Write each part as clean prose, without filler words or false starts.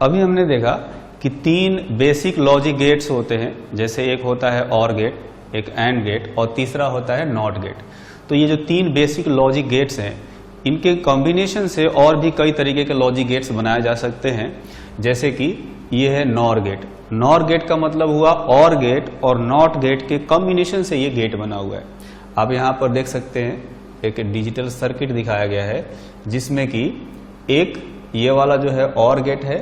अभी हमने देखा कि 3 बेसिक लॉजिक गेट्स होते हैं, जैसे एक होता है ऑर गेट, एक एंड गेट और तीसरा होता है नॉट गेट। तो ये जो 3 बेसिक लॉजिक गेट्स हैं, इनके कॉम्बिनेशन से और भी कई तरीके के लॉजिक गेट्स बनाए जा सकते हैं, जैसे कि ये है नॉर गेट। नॉर गेट का मतलब हुआ ऑर गेट और नॉट गेट के कॉम्बिनेशन से ये गेट बना हुआ है। आप यहाँ पर देख सकते हैं एक डिजिटल सर्किट दिखाया गया है, जिसमें कि एक ये वाला जो है ऑर गेट है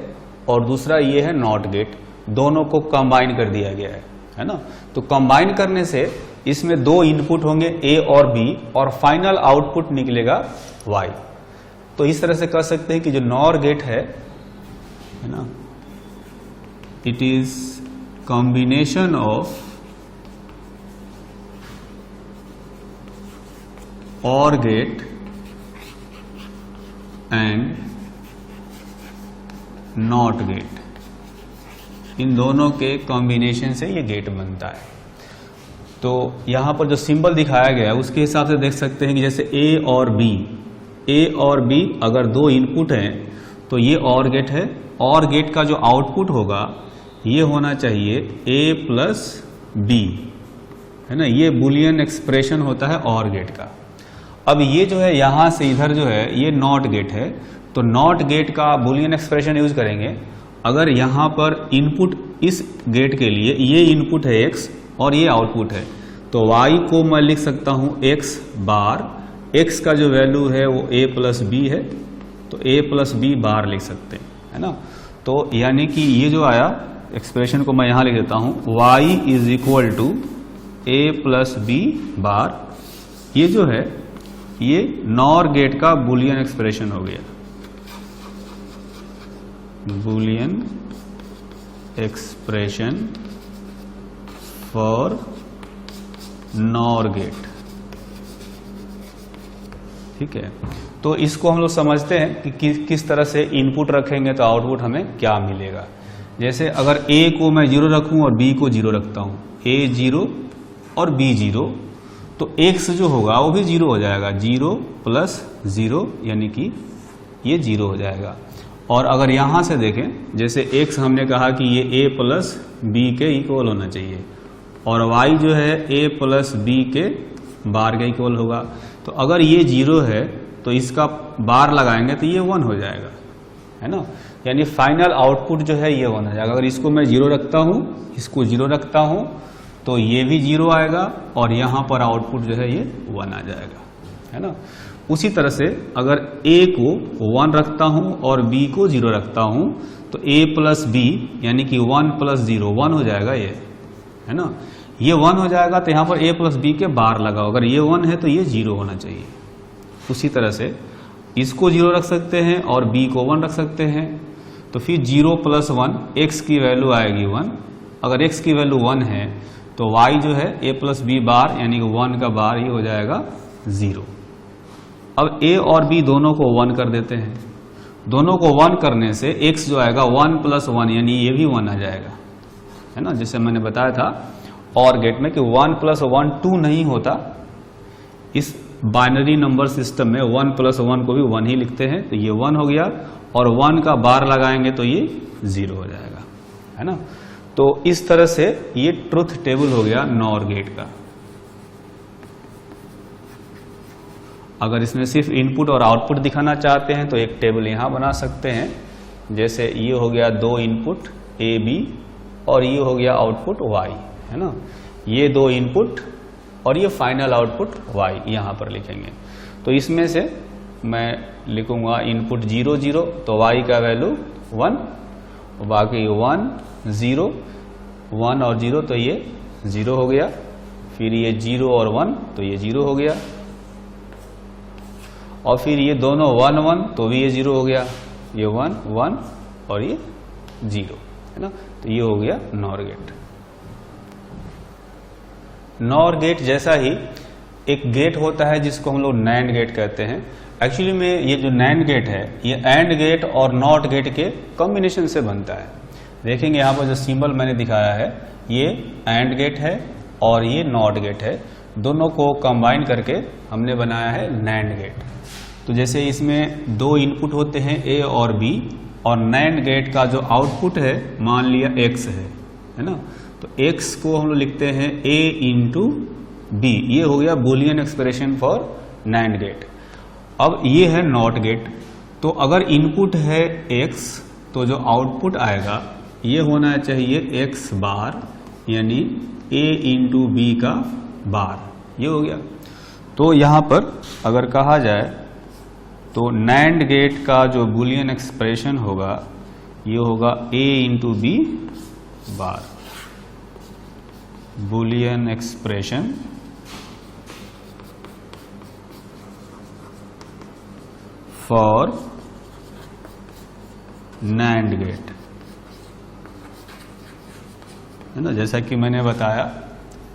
और दूसरा ये है नॉट गेट, दोनों को कंबाइन कर दिया गया है ना। तो कंबाइन करने से इसमें 2 इनपुट होंगे ए और बी और फाइनल आउटपुट निकलेगा वाई। तो इस तरह से कह सकते हैं कि जो नॉर गेट है ना, it is combination of OR gate and NOT gate, इन दोनों के कॉम्बिनेशन से ये गेट बनता है। तो यहां पर जो सिंबल दिखाया गया है उसके हिसाब से देख सकते हैं कि जैसे ए और बी अगर 2 इनपुट हैं तो ये OR गेट है। OR गेट का जो आउटपुट होगा ये होना चाहिए ए प्लस बी, है ना। ये बुलियन एक्सप्रेशन होता है OR गेट का। अब ये जो है यहां से इधर जो है ये नॉट गेट है, तो नॉट गेट का बुलियन एक्सप्रेशन यूज करेंगे। अगर यहां पर इनपुट इस गेट के लिए ये इनपुट है x और ये आउटपुट है, तो y को मैं लिख सकता हूं x बार, x का जो वैल्यू है वो a प्लस बी है, तो a प्लस बी बार लिख सकते हैं, है ना। तो यानी कि ये जो आया एक्सप्रेशन को मैं यहां लिख देता हूं, y is equal to a plus B bar. ये जो है ये नॉर गेट का बुलियन एक्सप्रेशन हो गया, Boolean expression for NOR gate. ठीक है, तो इसको हम लोग समझते हैं कि किस तरह से इनपुट रखेंगे तो आउटपुट हमें क्या मिलेगा। जैसे अगर a को मैं 0 रखूं और b को 0 रखता हूं, a 0 और b 0, तो x जो होगा वो भी 0 हो जाएगा, 0 प्लस 0 यानी कि ये 0 हो जाएगा। और अगर यहां से देखें, जैसे x हमने कहा कि ये a प्लस बी के इक्वल होना चाहिए और y जो है a प्लस बी के बार के इक्वल होगा। तो अगर ये 0 है तो इसका बार लगाएंगे तो ये 1 हो जाएगा, है ना। यानी फाइनल आउटपुट जो है ये 1 हो जाएगा। अगर इसको मैं 0 रखता हूं, इसको 0 रखता हूं, तो ये भी 0 आएगा और यहां पर आउटपुट जो है ये 1 आ जाएगा, है ना। उसी तरह से अगर a को 1 रखता हूं और b को 0 रखता हूं, तो a प्लस बी यानी कि 1 प्लस 0 1 हो जाएगा ये, है ना। ये 1 हो जाएगा तो यहां पर a प्लस बी के बार लगाओ, अगर ये 1 है तो ये 0 होना चाहिए। उसी तरह से इसको 0 रख सकते हैं और b को 1 रख सकते हैं, तो फिर 0 प्लस 1 x की वैल्यू आएगी 1। अगर x की वैल्यू 1 है तो y जो है a प्लस बी बार यानी कि 1 का बार ये हो जाएगा 0। अब a और b दोनों को 1 कर देते हैं, दोनों को 1 करने से x जो आएगा 1 प्लस 1 यानी ये भी 1 आ जाएगा, है ना। जैसे मैंने बताया था OR गेट में कि 1 प्लस 1 2 नहीं होता, इस बाइनरी नंबर सिस्टम में 1 प्लस 1 को भी 1 ही लिखते हैं। तो ये 1 हो गया और 1 का बार लगाएंगे तो ये 0 हो जाएगा, है ना। तो इस तरह से ये ट्रुथ टेबल हो गया नॉर गेट का। अगर इसमें सिर्फ इनपुट और आउटपुट दिखाना चाहते हैं तो एक टेबल यहां बना सकते हैं, जैसे ये हो गया 2 इनपुट ए बी और ये हो गया आउटपुट y, है ना। ये 2 इनपुट और ये फाइनल आउटपुट y यहां पर लिखेंगे। तो इसमें से मैं लिखूंगा इनपुट 0 0 तो y का वैल्यू 1, बाकी 1 0 1 और 0 तो ये 0 हो गया, फिर ये 0 और 1 तो ये 0 हो गया, और फिर ये दोनों 1 1 तो भी ये 0 हो गया, ये 1 1 और ये 0, है ना। तो ये हो गया नॉर गेट। नॉर गेट जैसा ही एक गेट होता है जिसको हम लोग नैंड गेट कहते हैं। एक्चुअली में ये जो नैंड गेट है ये एंड गेट और नॉट गेट के कॉम्बिनेशन से बनता है। देखेंगे यहाँ पर जो सिंबल मैंने दिखाया है ये एंड गेट है और ये नॉट गेट है, दोनों को कंबाइन करके हमने बनाया है नैंड गेट। तो जैसे इसमें 2 इनपुट होते हैं ए और बी और नैंड गेट का जो आउटपुट है मान लिया x है ना, तो x को हम लोग लिखते हैं a इंटू बी। ये हो गया Boolean expression for NAND gate. अब ये है नॉट गेट, तो अगर इनपुट है x तो जो आउटपुट आएगा ये होना चाहिए x बार, यानी a इंटू बी का बार। ये हो गया। तो यहां पर अगर कहा जाए तो नैंड गेट का जो बुलियन एक्सप्रेशन होगा ये होगा a into B bar, Boolean expression for NAND gate, है ना। जैसा कि मैंने बताया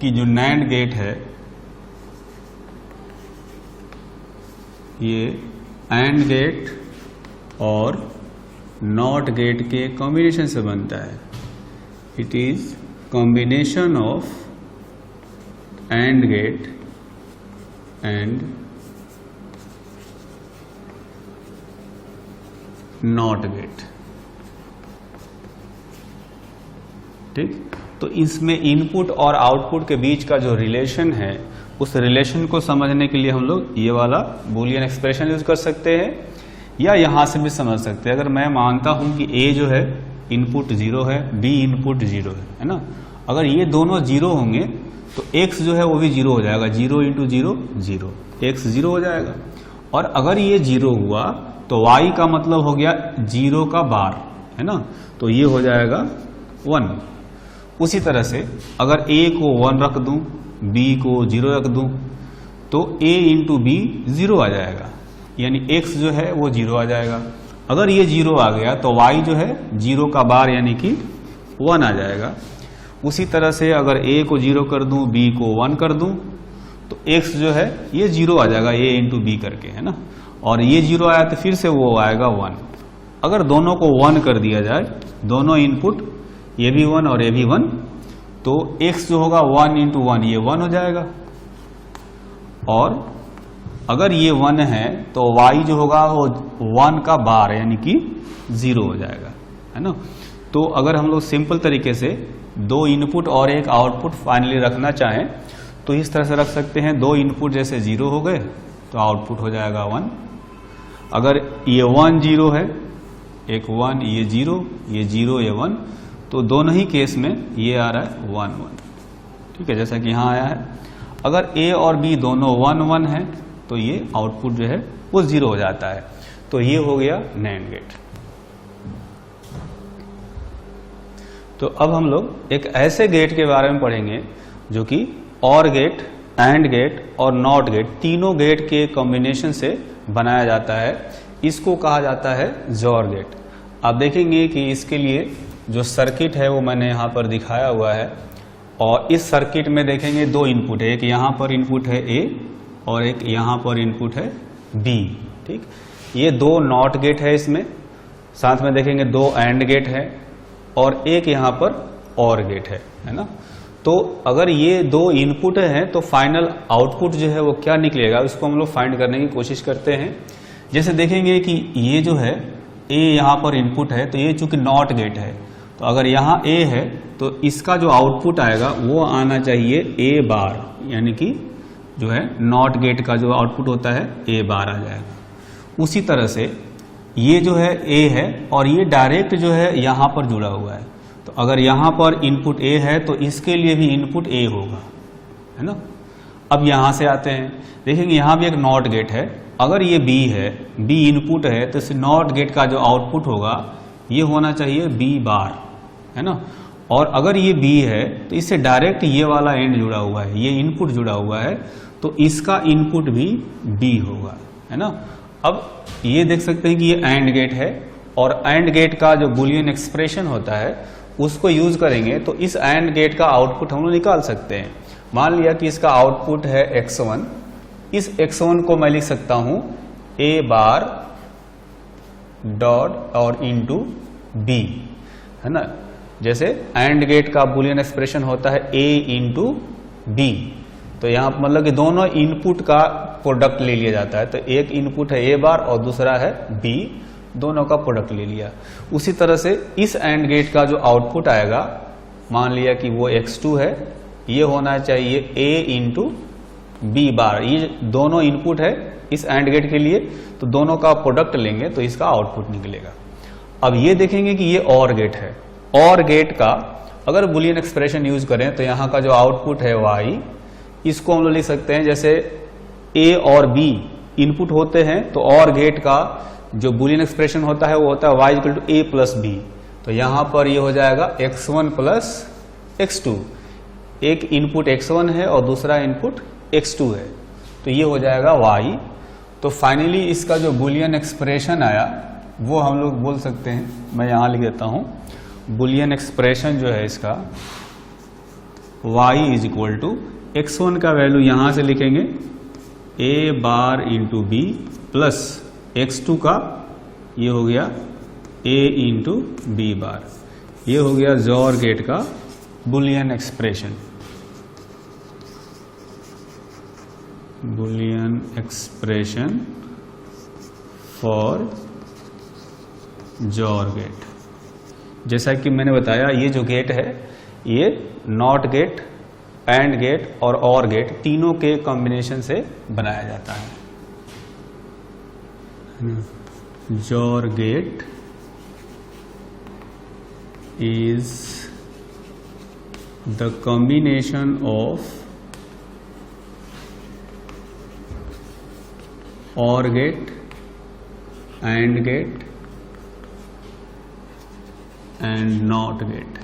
कि जो नैंड गेट है ये एंड गेट और नॉट गेट के कॉम्बिनेशन से बनता है। It is combination of AND gate and NOT gate. ठीक, तो इसमें इनपुट और आउटपुट के बीच का जो रिलेशन है उस रिलेशन को समझने के लिए हम लोग ये वाला बुलियन एक्सप्रेशन यूज कर सकते हैं, या यहां से भी समझ सकते हैं। अगर मैं मानता हूं कि a जो है इनपुट 0 है, b इनपुट 0 है ना। अगर ये दोनों 0 होंगे तो x जो है वो भी 0 हो जाएगा, 0 इंटू 0 0, x 0 हो जाएगा। और अगर ये 0 हुआ तो y का मतलब हो गया 0 का बार, है ना, तो ये हो जाएगा 1। उसी तरह से अगर a को 1 रख दूं, b को 0 रख दूं, तो a इंटू बी 0 आ जाएगा, यानी x जो है वो 0 आ जाएगा। अगर ये 0 आ गया तो y जो है 0 का बार यानी कि 1 आ जाएगा। उसी तरह से अगर a को 0 कर दूं, b को 1 कर दूं, तो x जो है ये 0 आ जाएगा a इंटू बी करके, है ना। और ये 0 आया तो फिर से वो आएगा 1। अगर दोनों को 1 कर दिया जाए, दोनों इनपुट ये भी 1 और ये भी 1, तो x जो होगा 1 इंटू 1 ये 1 हो जाएगा। और अगर ये 1 है तो y जो होगा वो 1 का बार यानी कि 0 हो जाएगा, है ना। तो अगर हम लोग सिंपल तरीके से 2 इनपुट और एक आउटपुट फाइनली रखना चाहें तो इस तरह से रख सकते हैं। 2 इनपुट जैसे 0 हो गए तो आउटपुट हो जाएगा 1। अगर ये 1 0 है, एक 1, ये 0, ये 0, ये 1, तो दोनों ही केस में ये आ रहा है 1 1। ठीक है, जैसा कि यहां आया है। अगर a और b दोनों 1 1 है तो ये आउटपुट जो है वो 0 हो जाता है। तो ये हो गया नैंड गेट। तो अब हम लोग एक ऐसे गेट के बारे में पढ़ेंगे जो कि और गेट, एंड गेट और नॉट गेट, तीनों गेट के कॉम्बिनेशन से बनाया जाता है। इसको कहा जाता है जॉर गेट। आप देखेंगे कि इसके लिए जो सर्किट है वो मैंने यहां पर दिखाया हुआ है, और इस सर्किट में देखेंगे 2 इनपुट है, एक यहां पर इनपुट है A और एक यहां पर इनपुट है B। ठीक, ये 2 नॉट गेट है, इसमें साथ में देखेंगे 2 एंड गेट है और एक यहां पर और गेट है ना। तो अगर ये 2 इनपुट हैं तो फाइनल आउटपुट जो है वो क्या निकलेगा उसको हम लोग फाइंड करने की कोशिश करते हैं। जैसे देखेंगे कि ये जो है A यहां पर इनपुट है, तो ये चूंकि नॉट गेट है, तो अगर यहां A है तो इसका जो आउटपुट आएगा वो आना चाहिए A बार, यानी कि जो है नॉट गेट का जो आउटपुट होता है A बार आ जाएगा। उसी तरह से ये जो है A है और ये डायरेक्ट जो है यहां पर जुड़ा हुआ है, तो अगर यहां पर इनपुट A है तो इसके लिए भी इनपुट A होगा, है ना। अब यहां से आते हैं, देखेंगे यहां भी एक नॉट गेट है। अगर ये B है, B इनपुट है, तो इस नॉट गेट का जो आउटपुट होगा ये होना चाहिए B बार, है ना। और अगर ये B है तो इससे डायरेक्ट ये वाला एंड जुड़ा हुआ है, ये इनपुट जुड़ा हुआ है, तो इसका इनपुट भी B होगा, है ना। अब ये देख सकते हैं कि ये एंड गेट है, और एंड गेट का जो बुलियन एक्सप्रेशन होता है उसको यूज करेंगे तो इस एंड गेट का आउटपुट हम लोग निकाल सकते हैं। मान लिया कि इसका आउटपुट है x1, इस x1 को मैं लिख सकता हूं A बार डॉट और इंटू B, है ना। जैसे एंड गेट का बुलियन एक्सप्रेशन होता है A इंटू B, तो यहां मतलब कि दोनों इनपुट का प्रोडक्ट ले लिया जाता है। तो एक इनपुट है A बार और दूसरा है B, दोनों का प्रोडक्ट ले लिया। उसी तरह से इस एंड गेट का जो आउटपुट आएगा, मान लिया कि वो x2 है, ये होना चाहिए a इंटू बी बार। ये दोनों इनपुट है इस एंड गेट के लिए, तो दोनों का प्रोडक्ट लेंगे तो इसका आउटपुट निकलेगा। अब ये देखेंगे कि ये और गेट है, और गेट का अगर बुलियन एक्सप्रेशन यूज करें तो यहाँ का जो आउटपुट है y, इसको हम लोग लिख सकते हैं जैसे a और b इनपुट होते हैं, तो और गेट का जो बुलियन एक्सप्रेशन होता है वो होता है y equal to a plus b। तो यहां पर ये हो जाएगा x1 प्लस x2। एक इनपुट x1 है और दूसरा इनपुट x2 है, तो ये हो जाएगा y। तो फाइनली इसका जो बुलियन एक्सप्रेशन आया वो हम लोग बोल सकते हैं, मैं यहां लिख देता हूं, बुलियन एक्सप्रेशन जो है इसका y is equal to x1 का वैल्यू यहां से लिखेंगे a bar into B plus x2 का ये हो गया a इंटू बी बार। ये हो गया जोर गेट का Boolean expression, Boolean expression for जोर गेट। जैसा कि मैंने बताया ये जो गेट है ये नॉट गेट, एंड गेट और गेट तीनों के कॉम्बिनेशन से बनाया जाता है। जोर gate is the combination of OR gate, AND gate and NOT gate,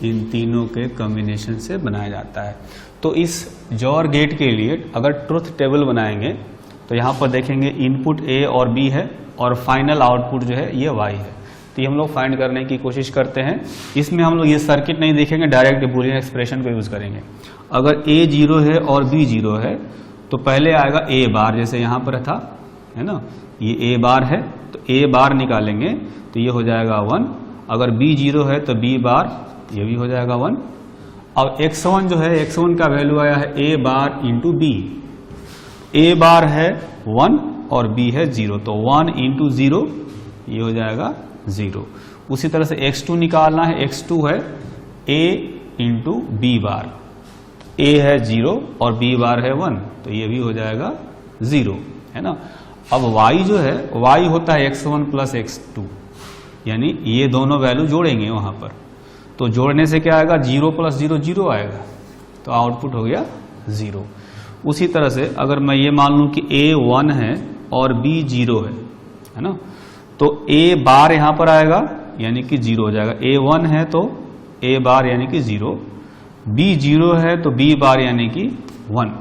इन तीनों के कॉम्बिनेशन से बनाया जाता है। तो इस जोर गेट के लिए अगर ट्रुथ टेबल बनाएंगे तो यहाँ पर देखेंगे इनपुट A और B है और फाइनल आउटपुट जो है ये Y है। तो ये हम लोग फाइंड करने की कोशिश करते हैं। इसमें हम लोग ये सर्किट नहीं देखेंगे, डायरेक्ट बुलियन एक्सप्रेशन को यूज करेंगे। अगर A 0 है और B 0 है तो पहले आएगा A बार, जैसे यहाँ पर था, है ना, ये A बार है तो A बार निकालेंगे तो ये हो जाएगा 1। अगर B 0 है तो B बार, ये भी हो जाएगा 1। अब X1 जो है, X1 का वैल्यू आया है A bar into B। A बार है 1 और B है 0, तो 1 इंटू 0 ये हो जाएगा 0। उसी तरह से x2 निकालना है, x2 है a into B bar. a है 0 और b बार है 1, तो ये भी हो जाएगा 0, है ना। अब y जो है, y होता है x1 प्लस x2, यानी ये दोनों वैल्यू जोड़ेंगे वहां पर, तो जोड़ने से क्या आएगा, 0 प्लस 0 0 आएगा, तो आउटपुट हो गया 0। उसी तरह से अगर मैं ये मान लूं कि a 1 है और b 0 है ना, तो a बार यहां पर आएगा यानी कि 0 हो जाएगा। a 1 है तो a बार यानी कि 0, b 0 है तो b बार यानी कि 1।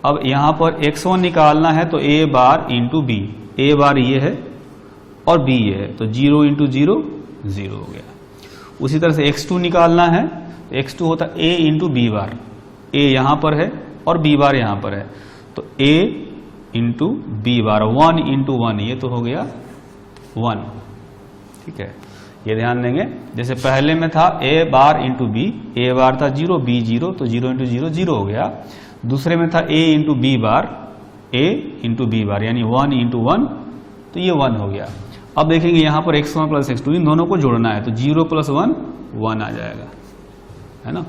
अब यहां पर x1 निकालना है तो a bar into b, a बार ये है और b ये है, तो 0 इंटू 0 0 हो गया। उसी तरह से x2 निकालना है तो x2 होता है a into b bar, a यहां पर है और b बार यहां पर है, तो a into b bar, 1 into 1, ये तो हो गया 1। ठीक है, ये ध्यान देंगे। जैसे पहले में था a bar into B, a bar था 0, b 0, तो 0 इंटू 0 0 हो गया। दूसरे में था a into B bar, a into B bar, यानी 1 इंटू 1, तो ये 1 हो गया। अब देखेंगे यहां पर x1 प्लस x2 इन दोनों को जोड़ना है, तो 0 प्लस 1 1 आ जाएगा, है ना।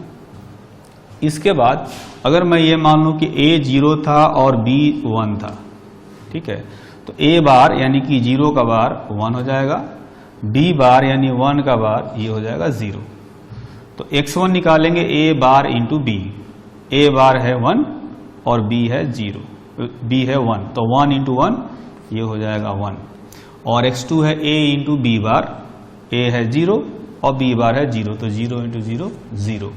इसके बाद अगर मैं ये मान लूं कि a 0 था और b 1 था, ठीक है, तो a बार यानी कि 0 का बार 1 हो जाएगा, b बार यानी 1 का बार ये हो जाएगा 0। तो x1 निकालेंगे a bar into b, a बार है 1 और b है 0, b है 1, तो 1 इंटू 1 ये हो जाएगा 1। और x2 है a into b bar, a है 0 और b बार है 0, तो 0 इंटू 0 0।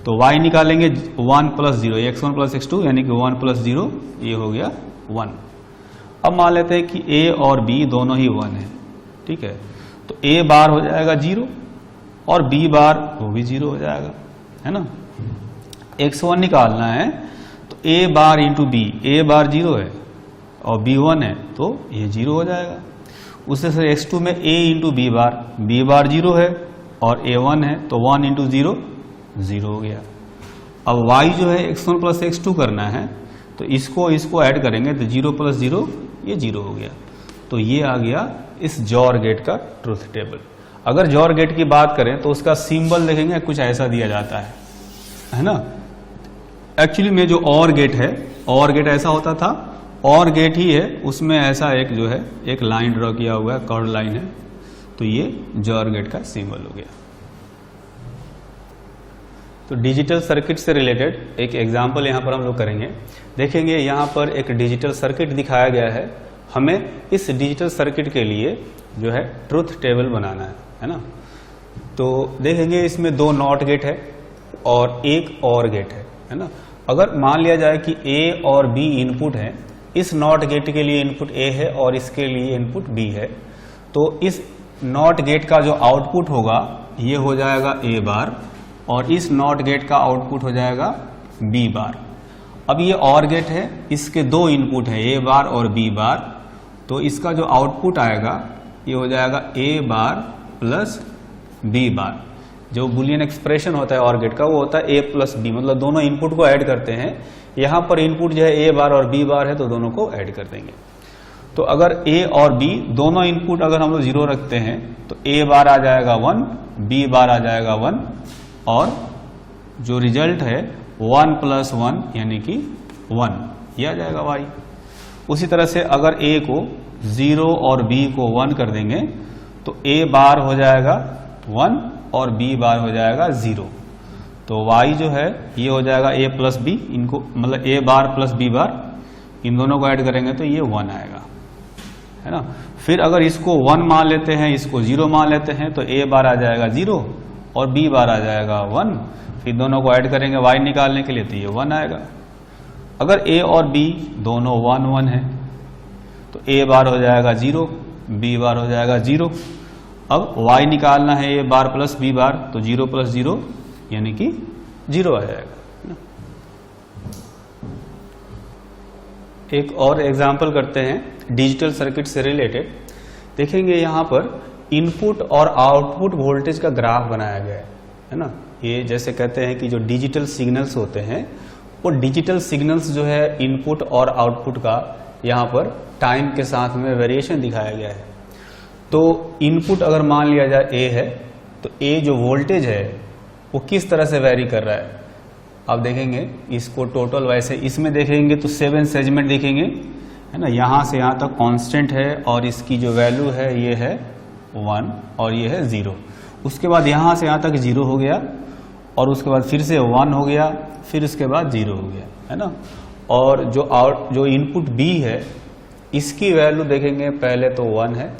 तो y निकालेंगे 1 प्लस 0, x1 प्लस x2 यानी कि 1 प्लस 0 ये हो गया 1। अब मान लेते हैं कि a और b दोनों ही 1 है, ठीक है, तो a बार हो जाएगा 0 और b बार वो भी 0 हो जाएगा, है ना। x1 निकालना है तो a bar into b, a बार 0 है और b 1 है, तो ये 0 हो जाएगा। उससे से x2 में a इंटू b बार 0 है और a 1 है, तो 1 इंटू 0 0 हो गया। अब y जो है x1 प्लस x2 करना है, तो इसको ऐड करेंगे तो 0 प्लस 0 ये 0 हो गया। तो ये आ गया इस जॉर गेट का ट्रुथ टेबल। अगर जॉर गेट की बात करें तो उसका सिंबल देखेंगे कुछ ऐसा दिया जाता है ना। एक्चुअली में जो और गेट है, और गेट ऐसा होता था, और गेट ही है, उसमें ऐसा एक जो है एक लाइन ड्रॉ किया हुआ है, कर्व लाइन है, तो ये जॉर गेट का सिंबल हो गया। तो डिजिटल सर्किट से रिलेटेड एक एग्जांपल यहां पर हम लोग करेंगे। देखेंगे यहां पर एक डिजिटल सर्किट दिखाया गया है, हमें इस डिजिटल सर्किट के लिए जो है ट्रुथ टेबल बनाना है ना। तो देखेंगे इसमें दो नॉट गेट है और एक और गेट है ना। अगर मान लिया जाए कि ए और बी इनपुट है, इस नॉट गेट के लिए इनपुट ए है और इसके लिए इनपुट बी है, तो इस नॉट गेट का जो आउटपुट होगा ये हो जाएगा ए बार और इस नॉट गेट का आउटपुट हो जाएगा बी बार। अब ये और गेट है, इसके दो इनपुट है ए बार और बी बार, तो इसका जो आउटपुट आएगा ये हो जाएगा ए बार प्लस बी बार। जो बुलियन एक्सप्रेशन होता है और गेट का वो होता है ए प्लस बी, मतलब दोनों इनपुट को ऐड करते हैं। यहां पर इनपुट जो है ए बार और बी बार है तो दोनों को ऐड कर देंगे। तो अगर ए और बी दोनों इनपुट अगर हम लोग 0 रखते हैं तो ए बार आ जाएगा 1, बी बार आ जाएगा 1 और जो रिजल्ट है 1 प्लस 1 यानी कि 1 ये आ जाएगा y। उसी तरह से अगर a को 0 और b को 1 कर देंगे तो a बार हो जाएगा 1 और b बार हो जाएगा 0। तो y जो है ये हो जाएगा a प्लस बी, इनको मतलब a बार प्लस b बार, इन दोनों को ऐड करेंगे तो ये 1 आएगा, है ना। फिर अगर इसको 1 मान लेते हैं, इसको 0 मान लेते हैं तो a बार आ जाएगा 0 और b बार आ जाएगा 1। फिर दोनों को ऐड करेंगे y निकालने के लिए तो ये 1 आएगा। अगर a और b दोनों 1 1 है तो a बार हो जाएगा 0, b बार हो जाएगा 0। अब y निकालना है a बार प्लस b बार, तो 0 प्लस 0 यानी कि 0 आ जाएगा। एक और एग्जांपल करते हैं डिजिटल सर्किट से रिलेटेड। देखेंगे यहां पर इनपुट और आउटपुट वोल्टेज का ग्राफ बनाया गया है ना। ये जैसे कहते हैं कि जो डिजिटल सिग्नल्स होते हैं वो डिजिटल सिग्नल्स जो है इनपुट और आउटपुट का यहाँ पर टाइम के साथ में वेरिएशन दिखाया गया है। तो इनपुट अगर मान लिया जाए ए है तो ए जो वोल्टेज है वो किस तरह से वेरी कर रहा है आप देखेंगे। इसको टोटल वैसे इसमें देखेंगे तो 7 सेगमेंट देखेंगे, है ना। यहाँ से यहाँ तक कांस्टेंट है और इसकी जो वैल्यू है ये है 1 और ये है 0। उसके बाद यहाँ से यहाँ तक 0 हो गया और उसके बाद फिर से 1 हो गया, फिर उसके बाद 0 हो गया, है ना। और जो इनपुट B है इसकी वैल्यू देखेंगे पहले तो 1 है,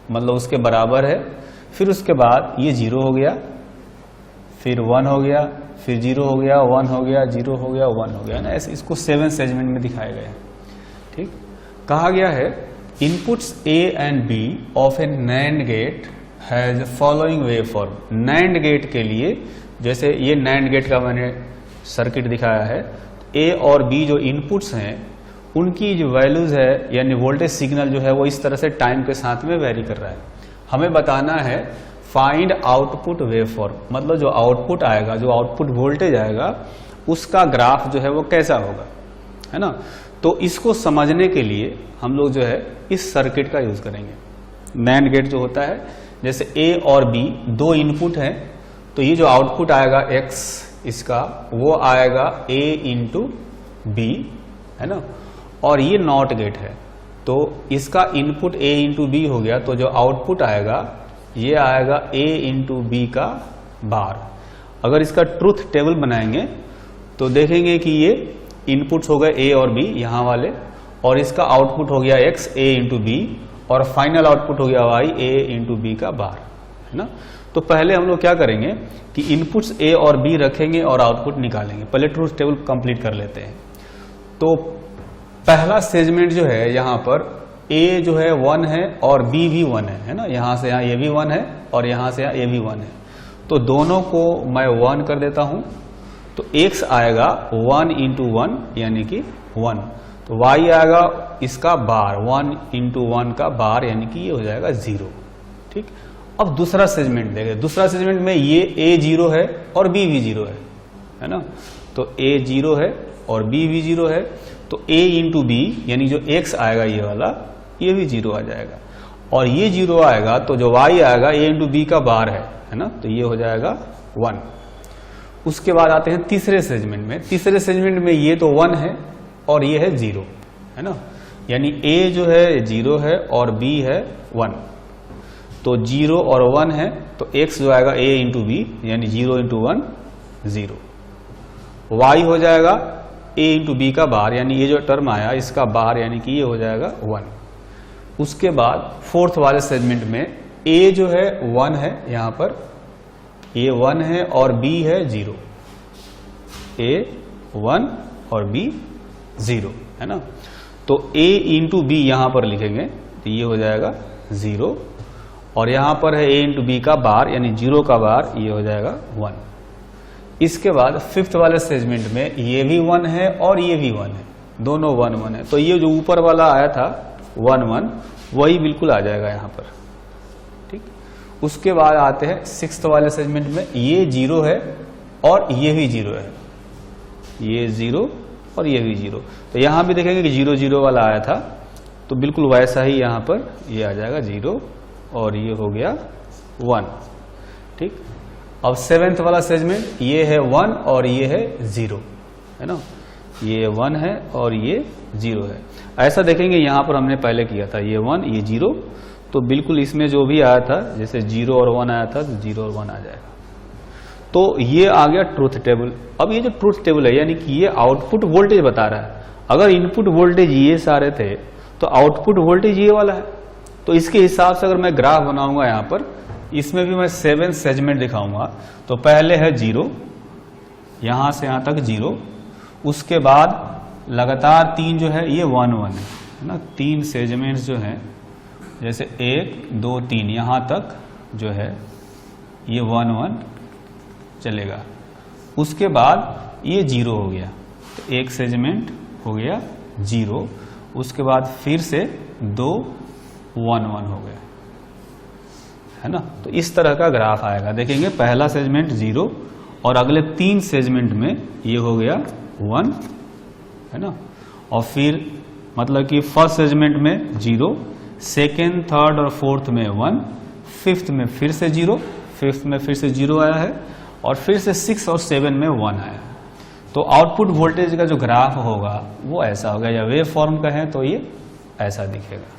मतलब उसके बराबर है, फिर उसके बाद ये 0 हो गया, फिर 1 हो गया, फिर 0 हो गया, 1 हो गया, 0 हो गया, 1 हो गया ना। ऐसे इसको 7 सेगमेंट में दिखाया गया है। ठीक, कहा गया है inputs A and B of a NAND gate has following waveform. NAND gate के लिए जैसे ये NAND गेट का मैंने सर्किट दिखाया है, A और B जो इनपुट्स हैं उनकी जो वैल्यूज है यानी वोल्टेज सिग्नल जो है वो इस तरह से टाइम के साथ में वेरी कर रहा है। हमें बताना है फाइंड आउटपुट वेवफॉर्म, मतलब जो आउटपुट आएगा, जो आउटपुट वोल्टेज आएगा उसका ग्राफ जो है वो कैसा होगा, है ना। तो इसको समझने के लिए हम लोग जो है इस सर्किट का यूज करेंगे। NAND गेट जो होता है जैसे A और B दो इनपुट है तो ये जो आउटपुट आएगा X इसका वो आएगा A इंटू B, है ना। और ये नॉट गेट है तो इसका इनपुट A इंटू B हो गया, तो जो आउटपुट आएगा ये आएगा A इंटू B का बार। अगर इसका ट्रुथ टेबल बनाएंगे तो देखेंगे कि ये इनपुट्स हो गए A और B यहाँ वाले और इसका आउटपुट हो गया X A इंटू B और फाइनल आउटपुट हो गया Y A इंटू B का बार, है ना। तो पहले हम लोग क्या करेंगे कि इनपुट्स A और B रखेंगे और आउटपुट निकालेंगे। पहले ट्रुथ टेबल कंप्लीट कर लेते हैं। तो पहला सेगमेंट जो है यहाँ पर A जो है 1 है और B भी 1 है ना। यहाँ से यहाँ ये भी 1 है और यहाँ से यहाँ ये भी 1 है, तो दोनों को मैं 1 कर देता हूँ। तो X आएगा 1 इंटू 1 यानी कि 1, तो Y आएगा इसका बार 1 इंटू 1 का बार यानी कि ये हो जाएगा 0। ठीक, अब दूसरा सेगमेंट देखें। दूसरा सेगमेंट में ये A 0 है और B भी 0 है ना। तो A 0 है और B भी 0 है, तो A इंटू B यानी जो X आएगा ये वाला ये भी 0 आ जाएगा, और ये 0 आएगा तो जो y आएगा a इंटू बी का बार है ना, तो ये हो जाएगा 1। उसके बाद आते हैं तीसरे सेगमेंट में। तीसरे सेगमेंट में ये तो 1 है और ये है 0, है ना, यानी a जो है 0 है और b है 1, तो 0 और 1 है तो x जो आएगा a इंटू बी, यानी 0 इंटू 1 0। y हो जाएगा a इंटू बी का बार, यानी ये जो टर्म आया इसका बार, यानी कि ये हो जाएगा 1। उसके बाद फोर्थ वाले सेगमेंट में a जो है 1 है, यहां पर a 1 है और b है 0, a 1 और b 0, है ना, तो a इंटू बी यहां पर लिखेंगे तो ये हो जाएगा 0, और यहां पर है a इंटू बी का बार, यानी 0 का बार, ये हो जाएगा 1। इसके बाद फिफ्थ वाले सेगमेंट में ये भी 1 है और ये भी 1 है, दोनों 1 1 है, तो ये जो ऊपर वाला आया था 1 1 वही बिल्कुल आ जाएगा यहां पर, ठीक। उसके बाद आते हैं सिक्स्थ वाले सेगमेंट में, ये 0 है और ये भी 0 है, ये 0 और ये भी 0, तो यहां भी देखेंगे कि 0 0 वाला आया था, तो बिल्कुल वैसा ही यहां पर ये आ जाएगा 0 और ये हो गया 1, ठीक। अब सेवेंथ वाला सेगमेंट, ये है 1 और ये है 0, है ना, ये 1 है और ये 0 है। ऐसा देखेंगे यहां पर हमने पहले किया था, ये 1 ये 0, तो बिल्कुल इसमें जो भी आया था, जैसे 0 और 1 आया था तो 0 और 1 आ जाएगा। तो ये आ गया ट्रूथ टेबल। अब ये जो ट्रूथ टेबल है, यानी कि ये आउटपुट वोल्टेज बता रहा है। अगर इनपुट वोल्टेज ये सारे थे तो आउटपुट वोल्टेज ये वाला है, तो इसके हिसाब से अगर मैं ग्राफ बनाऊंगा यहाँ पर, इसमें भी मैं 7 सेगमेंट दिखाऊंगा। तो पहले है 0, यहां से यहां तक 0, उसके बाद लगातार 3 जो है ये 1 1 है ना, 3 सेगमेंट्स जो हैं, जैसे 1 2 3 यहां तक जो है ये 1 1 चलेगा। उसके बाद ये 0 हो गया, तो एक सेगमेंट हो गया 0, उसके बाद फिर से 2 1 1 हो गया, है ना। तो इस तरह का ग्राफ आएगा, देखेंगे पहला सेगमेंट 0 और अगले 3 सेगमेंट में ये हो गया 1, है ना, और फिर मतलब कि फर्स्ट सेगमेंट में 0, सेकेंड थर्ड और फोर्थ में 1, फिफ्थ में फिर से 0, फिफ्थ में फिर से 0 आया है, और फिर से 6 और 7 में 1 आया है। तो आउटपुट वोल्टेज का जो ग्राफ होगा वो ऐसा होगा, या वेव फॉर्म का है तो ये ऐसा दिखेगा।